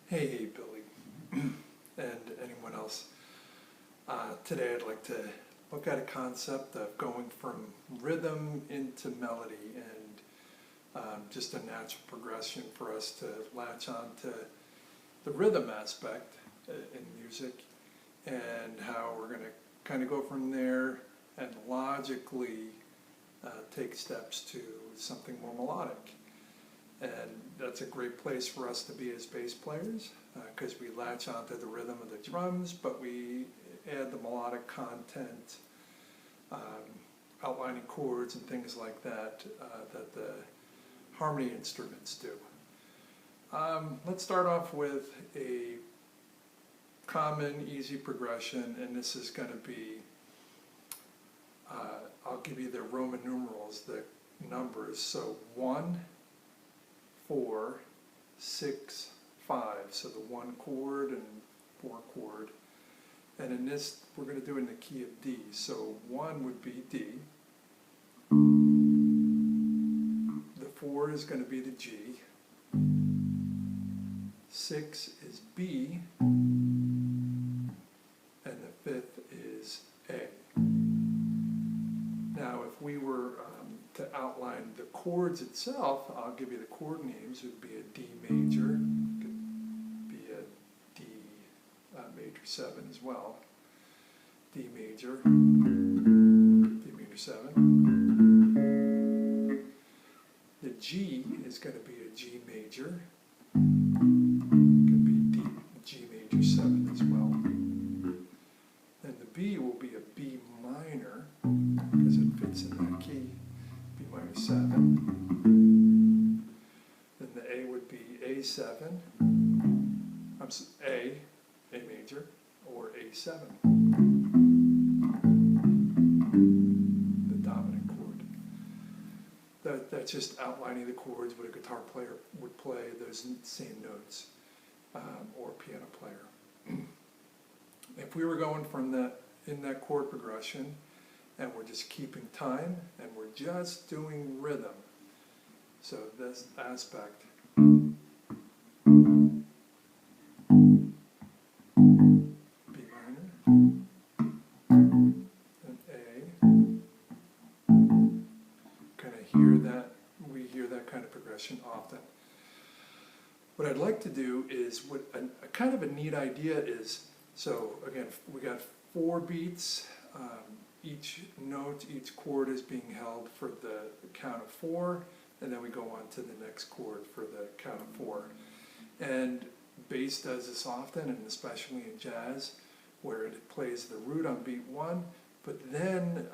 Hey, Billy, and anyone else. Today I'd like to look at a concept of going from rhythm into melody and just a natural progression for us to latch on to the rhythm aspect in music and how we're going to kind of go from there and logically take steps to something more melodic. And that's a great place for us to be as bass players because we latch onto the rhythm of the drums, but we add the melodic content, outlining chords and things like that that the harmony instruments do. Let's start off with a common, easy progression, and this is going to be, I'll give you the Roman numerals, the numbers. So 1, 4, 6, 5. So the 1 chord and 4 chord. And in this, we're going to do it in the key of D. So 1 would be D. The 4 is going to be the G. 6 is B. And the 5th is A. Now, if we were to outline the chords itself, I'll give you the chord names. It would be a D major, could be a D major 7 as well. D major, D major 7. The G is going to be a G major, could be G major 7 as well. And the B will be a B minor, because it fits in that key. B minor 7. Then the A would be A7, A major, or A7, the dominant chord. That's just outlining the chords what a guitar player would play those same notes, or a piano player. If we were going from in that chord progression, and we're just keeping time, and we're just doing rhythm. So this aspect. B minor, and A. Kind of hear that, we hear that kind of progression often. What I'd like to do is, what a kind of a neat idea is, so again, we got 4 beats, each note, each chord is being held for the count of 4, and then we go on to the next chord for the count of 4. And bass does this often, and especially in jazz, where it plays the root on beat 1, but then,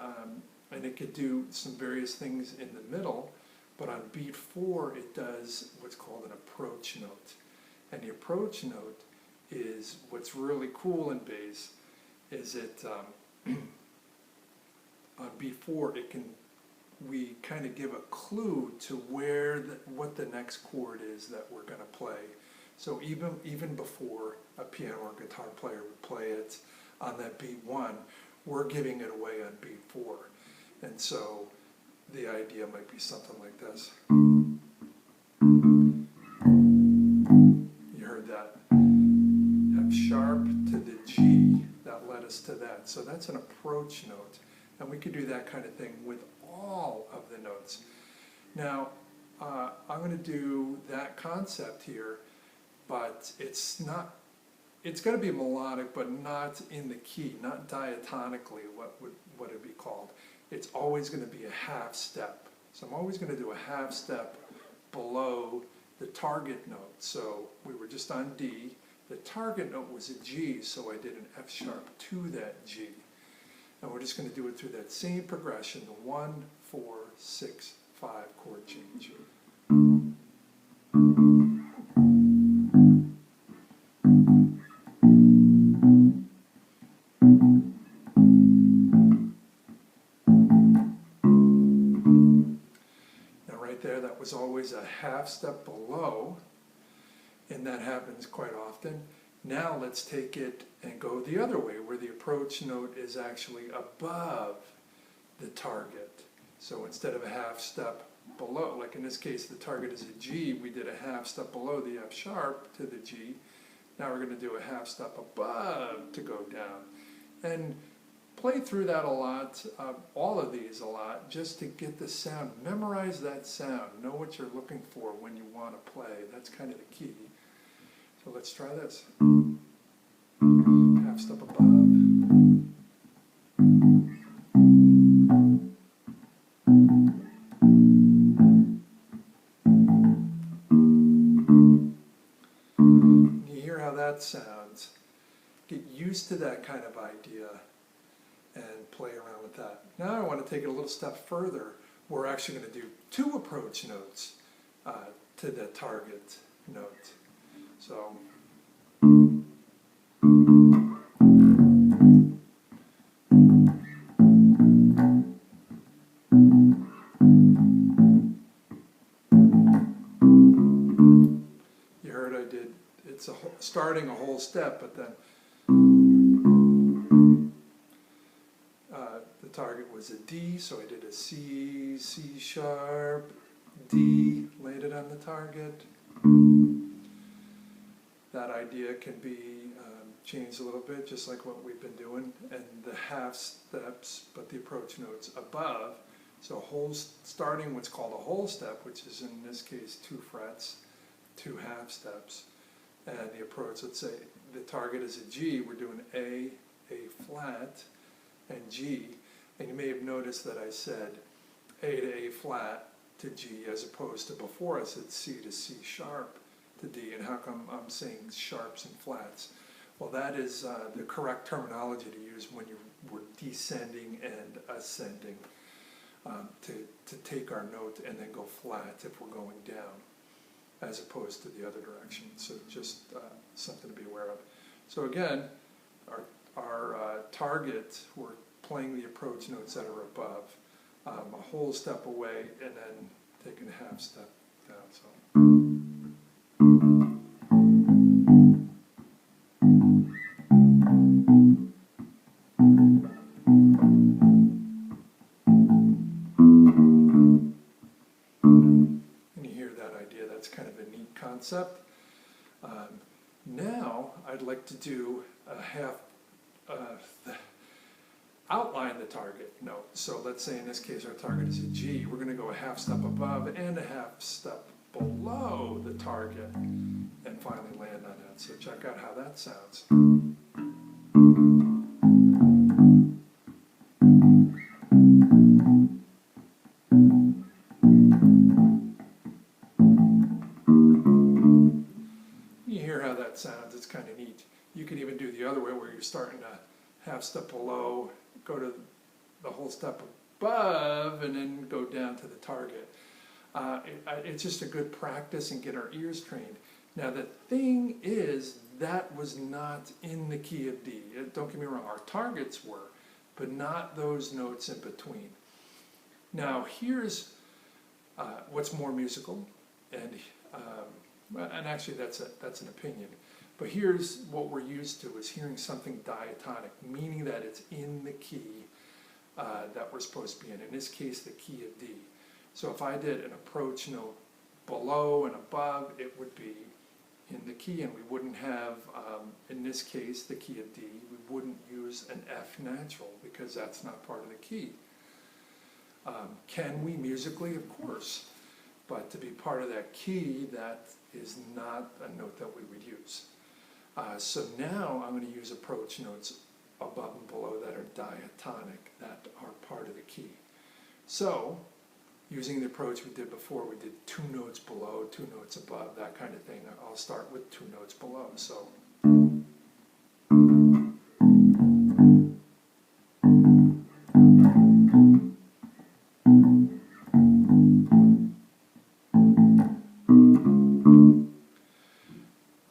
and it could do some various things in the middle, but on beat 4 it does what's called an approach note. And the approach note is what's really cool in bass, is it on beat 4 we kind of give a clue to where what the next chord is that we're going to play. So even before a piano or guitar player would play it on that beat 1, we're giving it away on beat 4. And so the idea might be something like this. You heard that F sharp to the G, that led us to that. So that's an approach note. And we could do that kind of thing with all of the notes. Now, I'm going to do that concept here, but it's going to be melodic, but not in the key, not diatonically, what it'd be called. It's always going to be a half step. So I'm always going to do a half step below the target note. So we were just on D. The target note was a G, so I did an F sharp to that G. And we're just going to do it through that same progression, the 1, 4, 6, 5 chord change. Now right there, that was always a half step below, and that happens quite often. Now let's take it and go the other way, where the approach note is actually above the target. So instead of a half step below, like in this case the target is a G, we did a half step below the F sharp to the G, Now we're going to do a half step above to go down. And play through that a lot, all of these a lot, just to get the sound. Memorize that sound. Know what you're looking for when you want to play. That's kind of the key. So let's try this. Half step above. You hear how that sounds. Get used to that kind of idea and play around with that. Now I want to take it a little step further. We're actually going to do 2 approach notes to the target note. So you heard I did, it's starting a whole step, but then the target was a D, so I did a C, C sharp, D, laid it on the target. That idea can be changed a little bit, just like what we've been doing, and the half steps, but the approach notes above. So starting what's called a whole step, which is in this case 2 frets, 2 half steps, and the approach, let's say the target is a G, we're doing A flat, and G. And you may have noticed that I said A to A flat to G, as opposed to before I said C to C sharp to D. And how come I'm saying sharps and flats? Well, that is the correct terminology to use when we're descending and ascending, to take our note and then go flat if we're going down, as opposed to the other direction. So just something to be aware of. So again, our target, we're playing the approach notes that are above, a whole step away, and then taking a half step down. So. And you hear that idea, that's kind of a neat concept. Now I'd like to do a half, outline the target note. So let's say in this case our target is a G. We're going to go a half step above and a half step below the target and finally land on that. So check out how that sounds. You hear how that sounds. It's kind of neat. You can even do the other way where you're starting a half step below, go to the whole step above, and then go down to the target. It's just a good practice and get our ears trained. Now the thing is, that was not in the key of D. Don't get me wrong, our targets were, but not those notes in between. Now here's what's more musical, and actually that's an opinion. But here's what we're used to, is hearing something diatonic, meaning that it's in the key that we're supposed to be in this case, the key of D. So if I did an approach note below and above, it would be in the key, and we wouldn't have, in this case, the key of D, we wouldn't use an F natural, because that's not part of the key. Can we musically? Of course. But to be part of that key, that is not a note that we would use. So now I'm going to use approach notes above and below that are diatonic, that are part of the key. So, using the approach we did before, we did 2 notes below, 2 notes above, that kind of thing. I'll start with 2 notes below. So.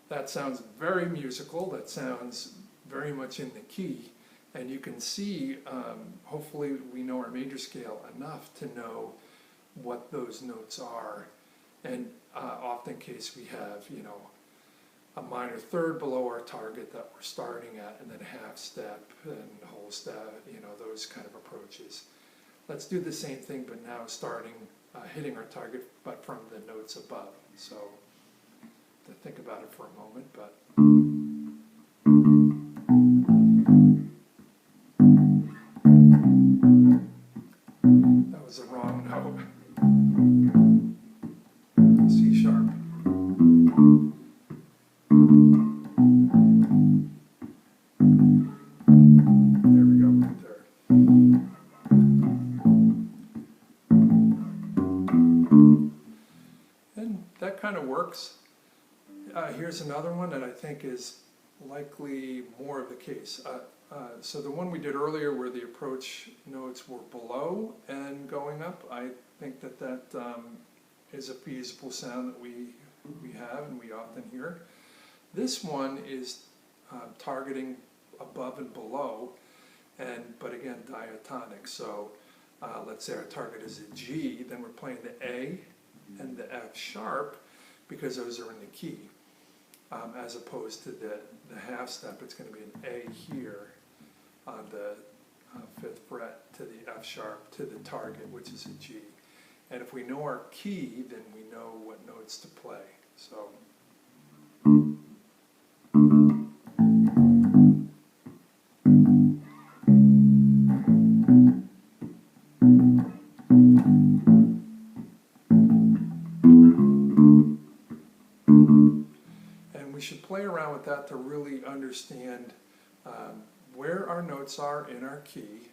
That sounds very musical, that sounds very much in the key, and you can see, hopefully we know our major scale enough to know what those notes are, and often in case we have, you know, a minor third below our target that we're starting at, and then a half step and whole step, you know, those kind of approaches. Let's do the same thing, but now starting, hitting our target, but from the notes above. So, to think about it for a moment, but here's another one that I think is likely more of the case. So the one we did earlier where the approach notes were below and going up, I think that is a feasible sound that we have and we often hear. This one is targeting above and below, but again diatonic. So let's say our target is a G, then we're playing the A and the F sharp because those are in the key. As opposed to the half step, it's going to be an A here on the 5th fret to the F sharp to the target, which is a G. And if we know our key, then we know what notes to play. So. And we should play around with that to really understand where our notes are in our key,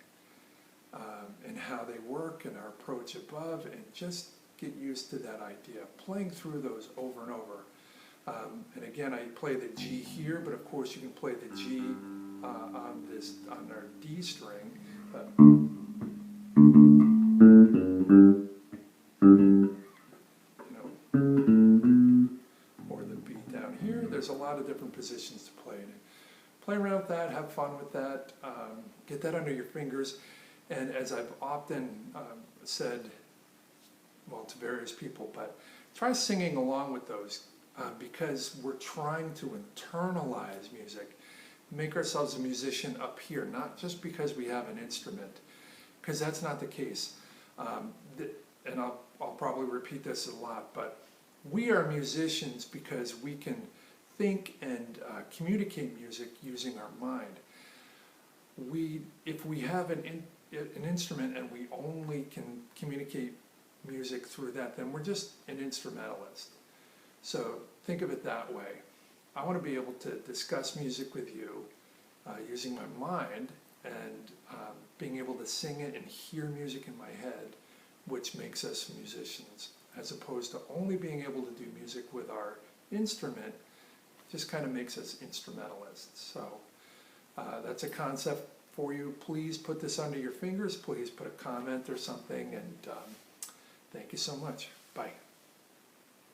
and how they work and our approach above, and just get used to that idea. Playing through those over and over. And again, I play the G here, but of course you can play the G on our D string. But or the B down here. There's a lot of different positions to play in. Play around with that, have fun with that, get that under your fingers. And as I've often said, well, to various people, but try singing along with those because we're trying to internalize music, make ourselves a musician up here, not just because we have an instrument, because that's not the case. And I'll probably repeat this a lot, but we are musicians because we can think and communicate music using our mind. If we have an instrument and we only can communicate music through that, then we're just an instrumentalist. So think of it that way. I want to be able to discuss music with you using my mind and being able to sing it and hear music in my head, which makes us musicians, as opposed to only being able to do music with our instrument. Just kind of makes us instrumentalists. So that's a concept for you. Please put this under your fingers. Please put a comment or something, and thank you so much. Bye.